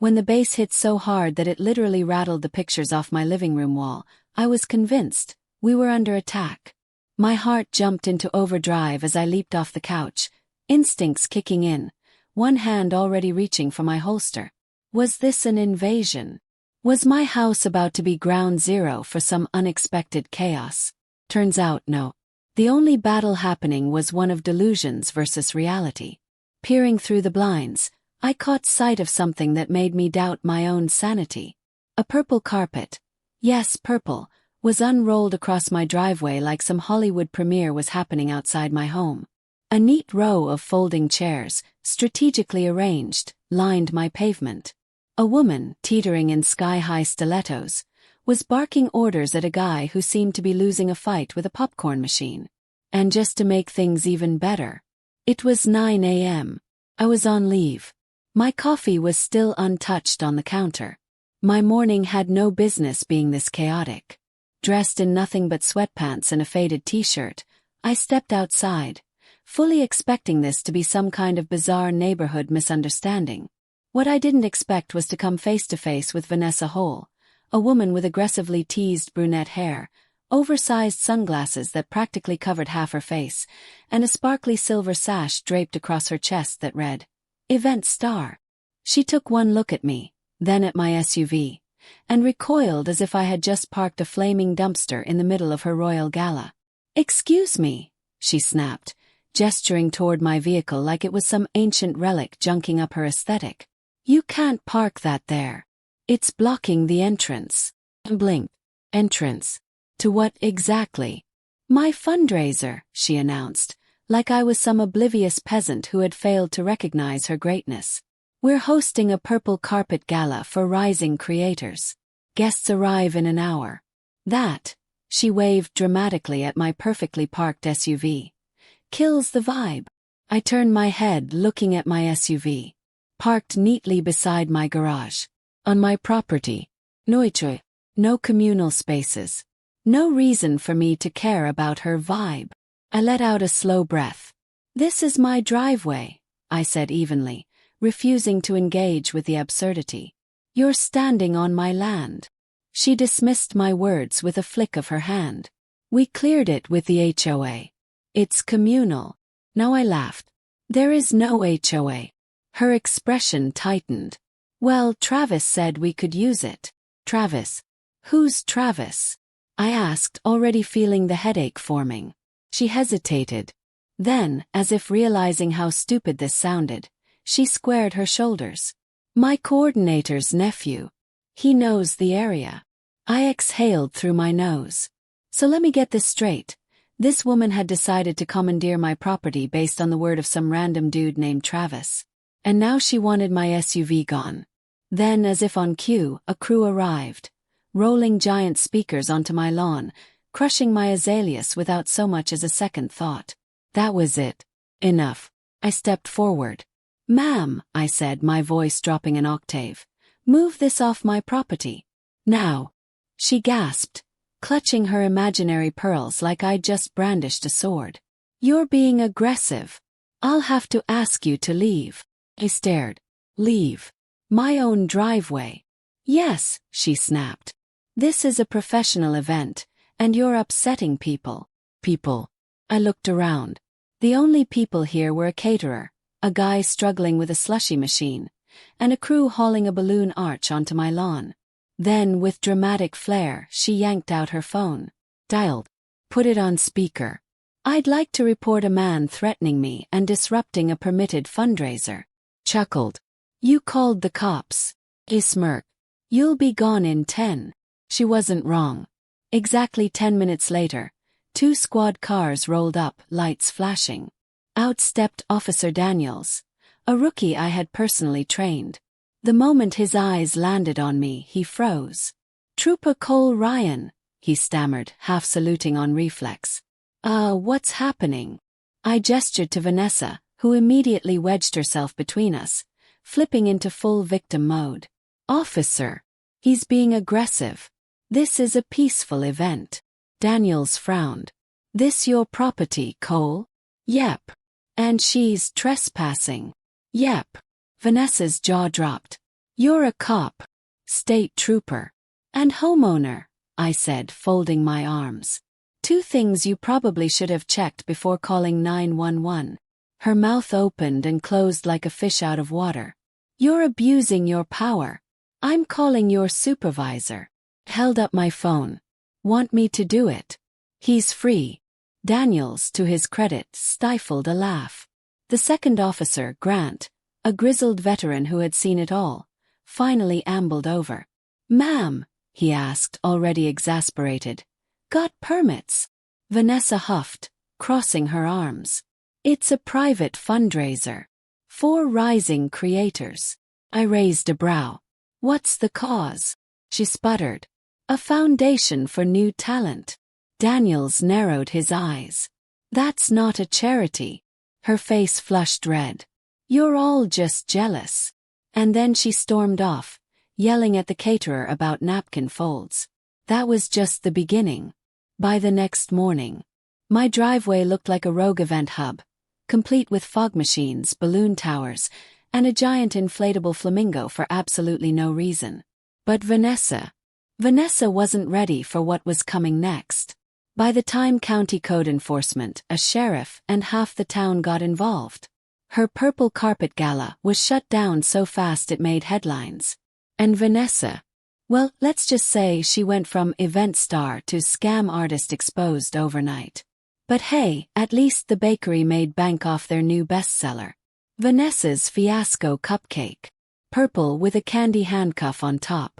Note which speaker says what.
Speaker 1: When the bass hit so hard that it literally rattled the pictures off my living room wall, I was convinced we were under attack. My heart jumped into overdrive as I leaped off the couch, instincts kicking in, one hand already reaching for my holster. Was this an invasion? Was my house about to be ground zero for some unexpected chaos? Turns out no. The only battle happening was one of delusions versus reality. Peering through the blinds, I caught sight of something that made me doubt my own sanity. A purple carpet, yes, purple, was unrolled across my driveway like some Hollywood premiere was happening outside my home. A neat row of folding chairs, strategically arranged, lined my pavement. A woman, teetering in sky-high stilettos, was barking orders at a guy who seemed to be losing a fight with a popcorn machine. And just to make things even better, it was 9 a.m. I was on leave. My coffee was still untouched on the counter. My morning had no business being this chaotic. Dressed in nothing but sweatpants and a faded t-shirt, I stepped outside, fully expecting this to be some kind of bizarre neighborhood misunderstanding. What I didn't expect was to come face to face with Vanessa Hole, a woman with aggressively teased brunette hair, oversized sunglasses that practically covered half her face, and a sparkly silver sash draped across her chest that read, "Event Star." She took one look at me, then at my SUV, and recoiled as if I had just parked a flaming dumpster in the middle of her royal gala. "Excuse me," she snapped, gesturing toward my vehicle like it was some ancient relic junking up her aesthetic. "You can't park that there. It's blocking the entrance." Blink. Entrance. To what exactly? "My fundraiser," she announced, like I was some oblivious peasant who had failed to recognize her greatness. "We're hosting a purple carpet gala for rising creators. Guests arrive in an hour." That, she waved dramatically at my perfectly parked SUV, "kills the vibe." I turned my head looking at my SUV, parked neatly beside my garage. On my property. No communal spaces. No reason for me to care about her vibe. I let out a slow breath. "This is my driveway," I said evenly, refusing to engage with the absurdity. "You're standing on my land." She dismissed my words with a flick of her hand. "We cleared it with the HOA. It's communal." Now I laughed. "There is no HOA." Her expression tightened. "Well, Travis said we could use it." "Travis? Who's Travis?" I asked, already feeling the headache forming. She hesitated. Then, as if realizing how stupid this sounded, she squared her shoulders. "My coordinator's nephew. He knows the area." I exhaled through my nose. So let me get this straight. This woman had decided to commandeer my property based on the word of some random dude named Travis. And now she wanted my SUV gone. Then, as if on cue, a crew arrived, rolling giant speakers onto my lawn, crushing my azaleas without so much as a second thought. That was it. Enough. I stepped forward. "Ma'am," I said, my voice dropping an octave, "move this off my property. Now." She gasped, clutching her imaginary pearls like I'd just brandished a sword. "You're being aggressive. I'll have to ask you to leave." I stared. "Leave? My own driveway?" "Yes," she snapped. "This is a professional event, and you're upsetting people." People. I looked around. The only people here were a caterer, a guy struggling with a slushy machine, and a crew hauling a balloon arch onto my lawn. Then, with dramatic flair, she yanked out her phone. Dialed. Put it on speaker. "I'd like to report a man threatening me and disrupting a permitted fundraiser." Chuckled. "You called the cops." He smirked. "You'll be gone in 10. She wasn't wrong. Exactly 10 minutes later, 2 squad cars rolled up, lights flashing. Out stepped Officer Daniels, a rookie I had personally trained. The moment his eyes landed on me, he froze. "Trooper Cole Ryan," he stammered, half saluting on reflex. What's happening?" I gestured to Vanessa, who immediately wedged herself between us, flipping into full victim mode. "Officer, he's being aggressive. This is a peaceful event." Daniels frowned. "This your property, Cole?" "Yep." "And she's trespassing?" "Yep." Vanessa's jaw dropped. You're a cop, state trooper, and homeowner, I said, folding my arms. Two things you probably should have checked before calling 911. Her mouth opened and closed like a fish out of water. You're abusing your power. I'm calling your supervisor. Held up my phone. Want me to do it? He's free. Daniels, to his credit, stifled a laugh. The second officer, Grant, a grizzled veteran who had seen it all, finally ambled over. Ma'am, he asked, already exasperated. Got permits? Vanessa huffed, crossing her arms. It's a private fundraiser. For rising creators. I raised a brow. What's the cause? She sputtered. A foundation for new talent. Daniels narrowed his eyes. That's not a charity. Her face flushed red. You're all just jealous. And then she stormed off, yelling at the caterer about napkin folds. That was just the beginning. By the next morning, my driveway looked like a rogue event hub, complete with fog machines, balloon towers, and a giant inflatable flamingo for absolutely no reason. But Vanessa wasn't ready for what was coming next. By the time county code enforcement, a sheriff, and half the town got involved, her purple carpet gala was shut down so fast it made headlines. And Vanessa, well, let's just say she went from event star to scam artist exposed overnight. But hey, at least the bakery made bank off their new bestseller. Vanessa's fiasco cupcake. Purple with a candy handcuff on top.